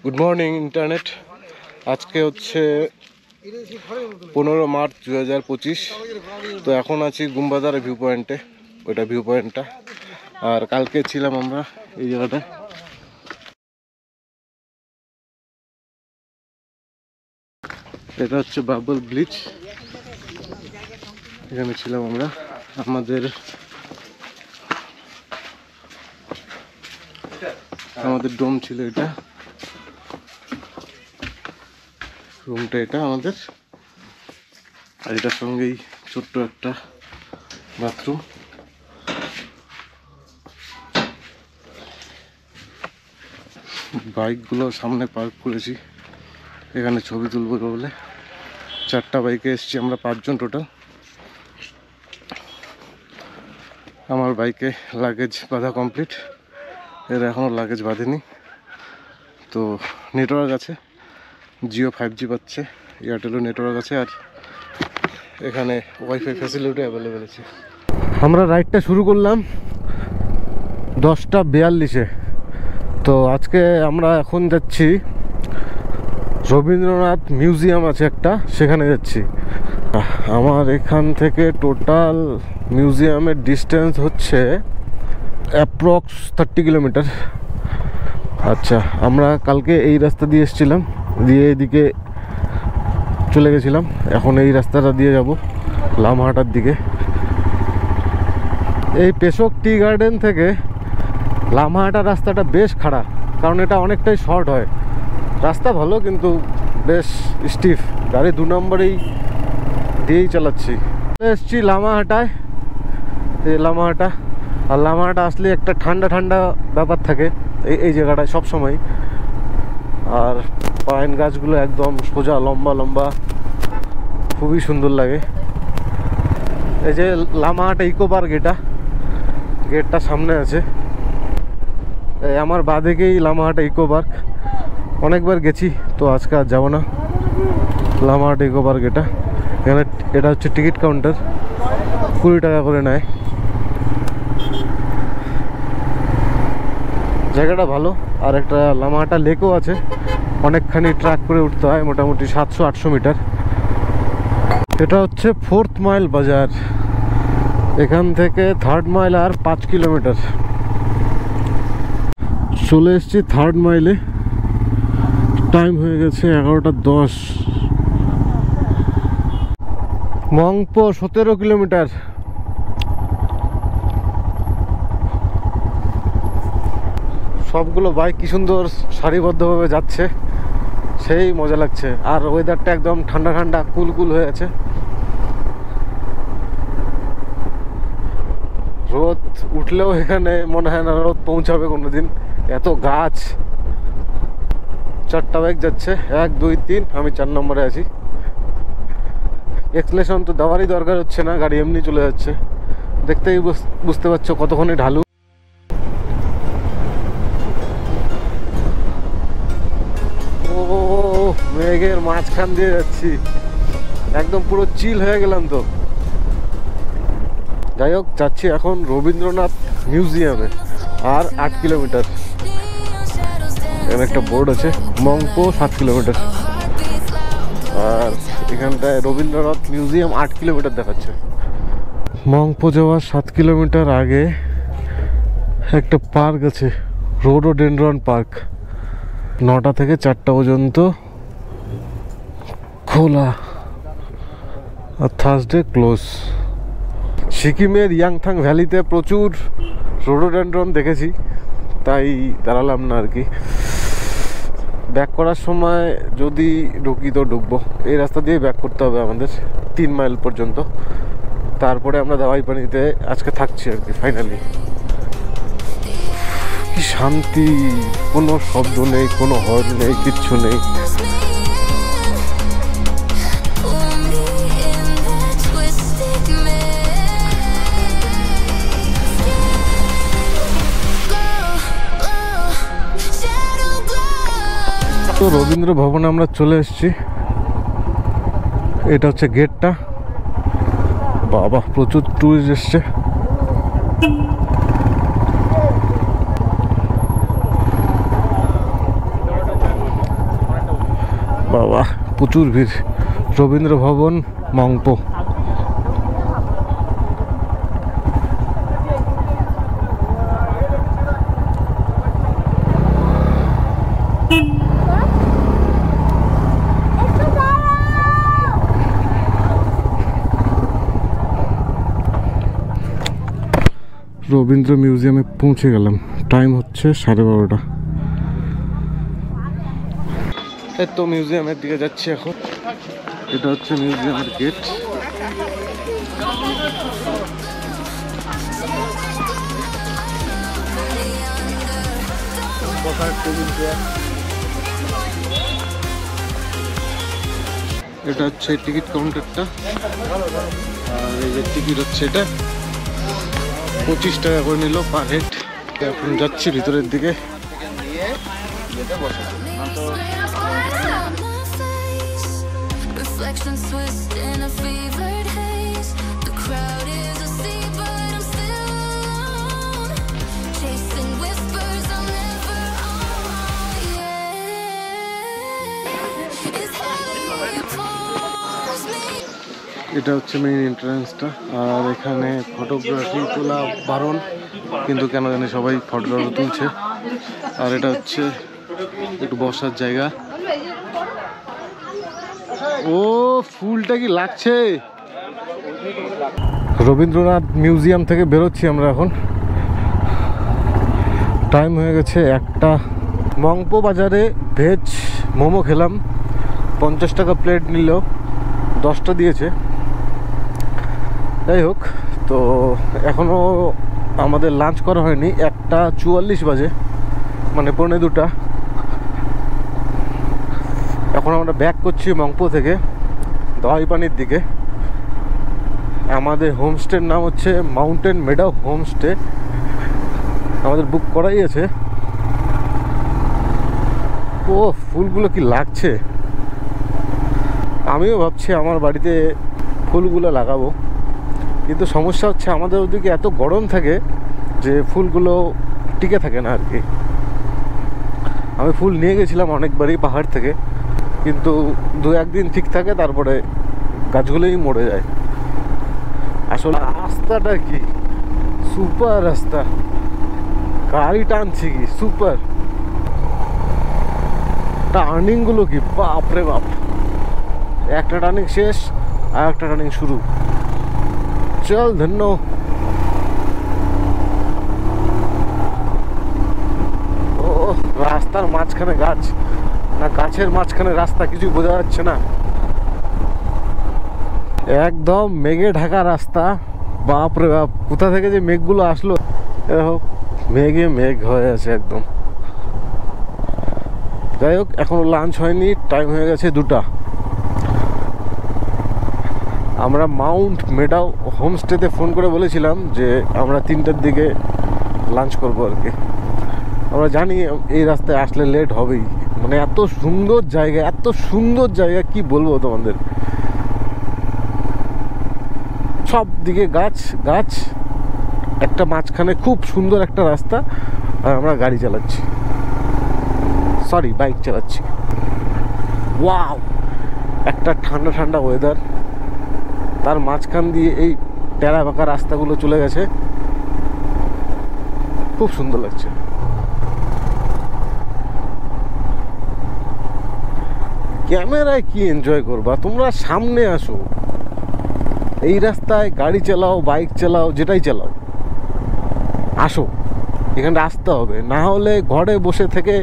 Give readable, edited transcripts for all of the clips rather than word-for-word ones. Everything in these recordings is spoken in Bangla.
Good morning internet. আজকে হচ্ছে 15 মার্চ 2025। তো এখন আছি গুমবাজার ভিউ পয়েন্টে, ওইটা ভিউ পয়েন্টটা। আর কালকে ছিলাম আমরা এই জায়গাটায়। এটা হচ্ছে বাবল ব্লিচ, এখানে ছিলাম আমরা। আমাদের ডোম ছিল এটা, রুমটা এটা আমাদের। আর এটার সঙ্গেই ছোট্ট একটা বাথরুম। বাইকগুলো সামনে পার্ক করেছি, এখানে ছবি তুলবো বলে। 4টা বাইকে এসেছি আমরা, 5 জন টোটাল। আমার বাইকে লাগেজ বাঁধা কমপ্লিট, এর এখনও লাগেজ বাঁধেনি। তো নেটওয়ার্ক আছে, জিও 5G পাচ্ছে, এয়ারটেলও নেটওয়ার্ক আছে, আর এখানে ওয়াইফাই ফ্যাসিলিটি অ্যাভেলেবেল আছে। আমরা রাইডটা শুরু করলাম 10:42-এ। তো আজকে আমরা এখন যাচ্ছি রবীন্দ্রনাথ মিউজিয়াম আছে একটা, সেখানে যাচ্ছি। আমার এখান থেকে টোটাল মিউজিয়ামের ডিস্টেন্স হচ্ছে অ্যাপ্রক্স 30 কিলোমিটার। আচ্ছা, আমরা কালকে এই রাস্তা দিয়ে এসেছিলাম, দিয়ে এদিকে চলে গেছিলাম। এখন এই রাস্তাটা দিয়ে যাব লামহাটার দিকে। এই পেশক টি গার্ডেন থেকে লামহাটার রাস্তাটা বেশ খাড়া, কারণ এটা অনেকটাই শর্ট হয়। রাস্তা ভালো, কিন্তু বেশ স্টিফ। গাড়ি 2 নম্বরেই দিয়েই চালাচ্ছি। এসছি লামাহাটায়, এই লামাহাটা। আর লামাহাটা আসলে একটা ঠান্ডা ঠান্ডা ব্যাপার থাকে এই জায়গাটায় সবসময়। আর পাইন গাছগুলো একদম সোজা লম্বা লম্বা, খুবই সুন্দর লাগে। এই যে লামাহাটা ইকো পার্ক, গেটটা সামনে আছে। এই আমার বাঁদিকেই লামাহাটা ইকো পার্ক, অনেকবার গেছি, তো আজকে আর যাবো না। লামাহাটা ইকো পার্ক এটা হচ্ছে টিকিট কাউন্টার, 20 টাকা করে নেয়। জায়গাটা ভালো। আর একটা লামাহাটা লেকও আছে, অনেকখানি ট্রাক করে উঠতে হয়, মোটামুটি 700-800 মিটার। এটা হচ্ছে 4th মাইল বাজার, এখান থেকে 3rd মাইল আর 5 কিলোমিটার। চলে এসেছি 3rd মাইলে, টাইম হয়ে গেছে 11:10। মংপো 17 কিলোমিটার। সবগুলো বাইক কি সুন্দর সারিবদ্ধভাবে যাচ্ছে, সেই মজা লাগছে। আর ওয়েদারটা একদম ঠান্ডা ঠান্ডা, কুল হয়ে আছে। রোদ উঠলেও এখানে মনে হয় না রোদ পৌঁছাবে কোনোদিন, এত গাছ। 4টা বাইক যাচ্ছে, 1, 2, 3, আমি 4 নম্বরে আছি। এক্সলেশন তো দেওয়ারই দরকার হচ্ছে না, গাড়ি এমনি চলে যাচ্ছে। দেখতেই বুঝতে পারছো কতক্ষণে ঢালু। ও মেঘের মাঝখান দিয়ে যাচ্ছি, একদম পুরো চিল হয়ে গেলাম। তো যাই হোক, যাচ্ছি এখন রবীন্দ্রনাথ মিউজিয়ামে, আর 8 কিলোমিটার। এখানে একটা বোর্ড আছে, মংপো 7 কিলোমিটার। আর এখানটায় রবীন্দ্রনাথ মিউজিয়াম 8 কিলোমিটার দেখাচ্ছে। মংপো যাওয়ার 7 কিলোমিটার আগে একটা পার্ক আছে, রোডোডেনড্রন পার্ক। 9টা থেকে 4টা পর্যন্ত খোলা, আর থার্সডে ক্লোজ। সিকিমের ইয়াংথাং ভ্যালিতে প্রচুর রোডোডেনড্রন দেখেছি, তাই দাঁড়ালাম না আর কি। ব্যাক করার সময় যদি ঢুকি তো ঢুকবো, এই রাস্তা দিয়ে ব্যাক করতে হবে আমাদের 3 মাইল পর্যন্ত। তারপরে আমরা দাওয়াই পানিতে আজকে থাকছি আর কি, ফাইনালি। কি শান্তি, কোনো শব্দ নেই, কোনো হর্ন নেই, কিচ্ছু নেই। তো রবীন্দ্র ভবনে আমরা চলে এসেছি, এটা হচ্ছে গেটটা। বাবা, প্রচুর টুরিস্ট এসছে। বাবা প্রচুর ভিড়। রবীন্দ্র ভবন মংপো। রবীন্দ্র মিউজিয়ামে পৌঁছে গেলাম। টাইম হচ্ছে 12:30। এই তো মিউজিয়ামের দিকে যাচ্ছি এখন। এটা হচ্ছে মিউজিয়ামের গেট। এটা হচ্ছে টিকিট কাউন্টারটা। আর এই যে টিকিট হচ্ছে এটা 25 টাকা করে নিল পার হেড। এখন যাচ্ছি ভিতরের দিকে। এটা হচ্ছে মেইন এন্ট্রান্সটা। আর এখানে ফটোগ্রাফি তোলা বারণ, কিন্তু কেন জানি সবাই ফটোগ্রাফি তুলছে। আর এটা হচ্ছে একটু বসার জায়গা। ও ফুলটা কি লাগছে। রবীন্দ্রনাথ মিউজিয়াম থেকে বেরোচ্ছি আমরা এখন। টাইম হয়ে গেছে 1টা। মংপো বাজারে ভেজ মোমো খেলাম। 50 টাকা প্লেট নিল, 10টা দিয়েছে। যাই হোক, তো এখনও আমাদের লাঞ্চ করা হয়নি। 1:44 বাজে, মানে 1:45। এখন আমরা ব্যাক করছি মংপো থেকে দহাইপানির দিকে। আমাদের হোমস্টের নাম হচ্ছে মাউন্টেন মেডো হোমস্টে। আমাদের বুক করাই আছে। ও ফুলগুলো কি লাগছে। আমিও ভাবছি আমার বাড়িতে ফুলগুলো লাগাবো, কিন্তু সমস্যা হচ্ছে আমাদের ওদিকে এত গরম থাকে যে ফুলগুলো টিকে থাকে না আর কি। আমি ফুল নিয়ে গেছিলাম অনেকবারই পাহাড় থেকে, কিন্তু 2-1 দিন ঠিক থাকে, তারপরে গাছগুলোই মরে যায়। আসলে রাস্তাটা কি সুপার রাস্তা, গাড়ি টানছি কি সুপার। টার্নিং গুলো কি বাপরে বাপ। একটা টার্নিং শেষ আর একটা টার্নিং শুরু। চল ধন্য। ও রাস্তার মাঝখানে গাছ, না গাছের মাঝখানে রাস্তা, কিছুই বোঝা যাচ্ছে না। একদম মেঘে ঢাকা রাস্তা। বাপরে বাপ, কোথা থেকে যে মেঘগুলো আসলো। মেঘে মেঘ হয়ে আছে একদম। যাই হোক, এখনো লাঞ্চ হয়নি, টাইম হয়ে গেছে 2টা। আমরা মাউন্ট মেডো হোমস্টেতে ফোন করে বলেছিলাম যে আমরা 3টার দিকে লাঞ্চ করবো আর কি। আমরা জানি এই রাস্তায় আসলে লেট হবেই। মানে এত সুন্দর জায়গা, এত সুন্দর জায়গা, কি বলবো তোমাদের। সব দিকে গাছ গাছ, একটা মাঝখানে খুব সুন্দর একটা রাস্তা, আর আমরা গাড়ি চালাচ্ছি, সরি বাইক চালাচ্ছি। ওয়াও, একটা ঠান্ডা ঠান্ডা ওয়েদার, তার মাঝখান দিয়ে এই টেরা বাঁকা রাস্তাগুলো চলে গেছে, খুব সুন্দর লাগছে। ক্যামেরায় কি এনজয় করবা তোমরা, সামনে আসো। এই রাস্তায় গাড়ি চালাও, বাইক চালাও, যেটাই চালাও, আসো, এখানে আসতে হবে, না হলে ঘরে বসে থেকে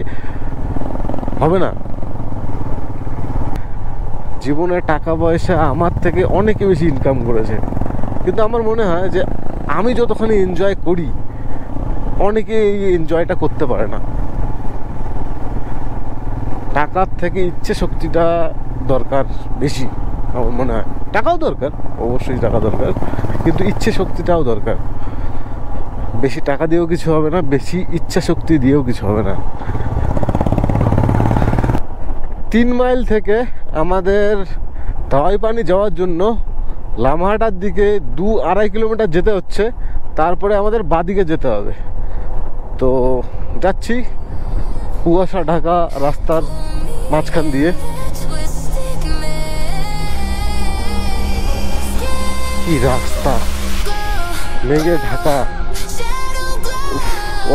হবে না। জীবনে টাকা পয়সা আমার থেকে অনেকে বেশি ইনকাম করেছে, কিন্তু আমার মনে হয় যে আমি যতখানি এনজয় করি অনেকে এই এনজয়টা করতে পারে না। টাকার থেকে ইচ্ছে শক্তিটা দরকার বেশি আমার মনে হয়। টাকাও দরকার, অবশ্যই টাকা দরকার, কিন্তু ইচ্ছে শক্তিটাও দরকার। বেশি টাকা দিয়েও কিছু হবে না, বেশি ইচ্ছা শক্তি দিয়েও কিছু হবে না। 3 মাইল থেকে আমাদের দহাইপানি যাওয়ার জন্য লামহাটার দিকে 2-2.5 কিলোমিটার যেতে হচ্ছে, তারপরে আমাদের বাদিকে যেতে হবে। তো যাচ্ছি কুয়াশা ঢাকা রাস্তার মাঝখান দিয়ে। কি রাস্তা, মেঘে ঢাকা,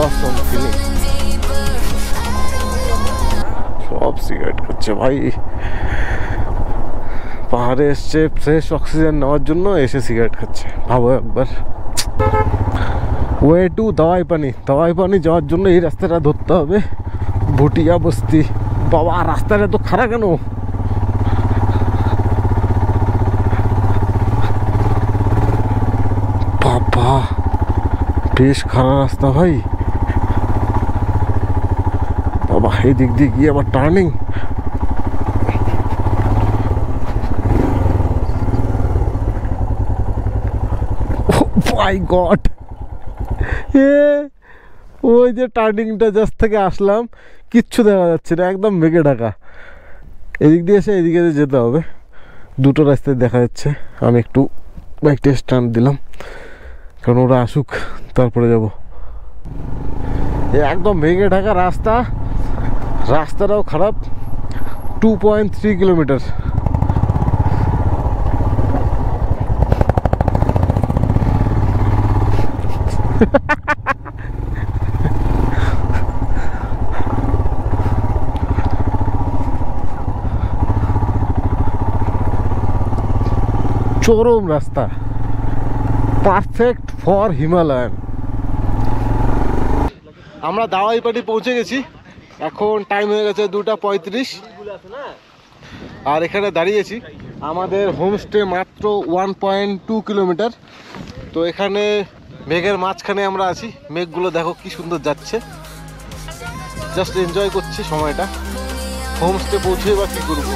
অসম ফিলিং। সব সিগারেট খাচ্ছে ভাই, পাহাড়ে এসছে ফ্রেশ অক্সিজেন নেওয়ার জন্য, এসে সিগারেট খাচ্ছে। ভাবো একবার। ওয়ে টু দাওয়াই পানি যাওয়ার জন্য এই রাস্তাটা ধরতে হবে, ভুটিয়া বস্তি। বাবা রাস্তাটা তো খারাপ কেন? বাবা বেশ খারাপ রাস্তা ভাই। বাবা এই দিক দিয়ে গিয়ে আবার টার্নিং। মাই গড, ওই যে টার্নিংটা জাস্ট থেকে আসলাম, কিচ্ছু দেখা যাচ্ছে না, একদম মেঘে ঢাকা। এদিক দিয়ে এসে এদিকে যেতে হবে, দুটো রাস্তায় দেখা যাচ্ছে। আমি একটু বাইকটা স্ট্যান্ড দিলাম, কারণ ওরা আসুক তারপরে যাব। একদম মেঘে ঢাকা রাস্তা, রাস্তাটাও খারাপ। 2.3 কিলোমিটার। চরম রাস্তা, পারফেক্ট ফর হিমালয়ান। আমরা দাওয়াইপাটি পৌঁছে গেছি, এখন টাইম হয়ে গেছে 2:35। আর এখানে দাঁড়িয়েছি, আমাদের হোমস্টে মাত্র 1.2 কিলোমিটার। তো এখানে মেঘের মাঝখানে আমরা আছি, মেঘগুলো দেখো কি সুন্দর যাচ্ছে, জাস্ট এনজয় করছি সময়টা। হোমস্টে পৌঁছে বা কী করবো।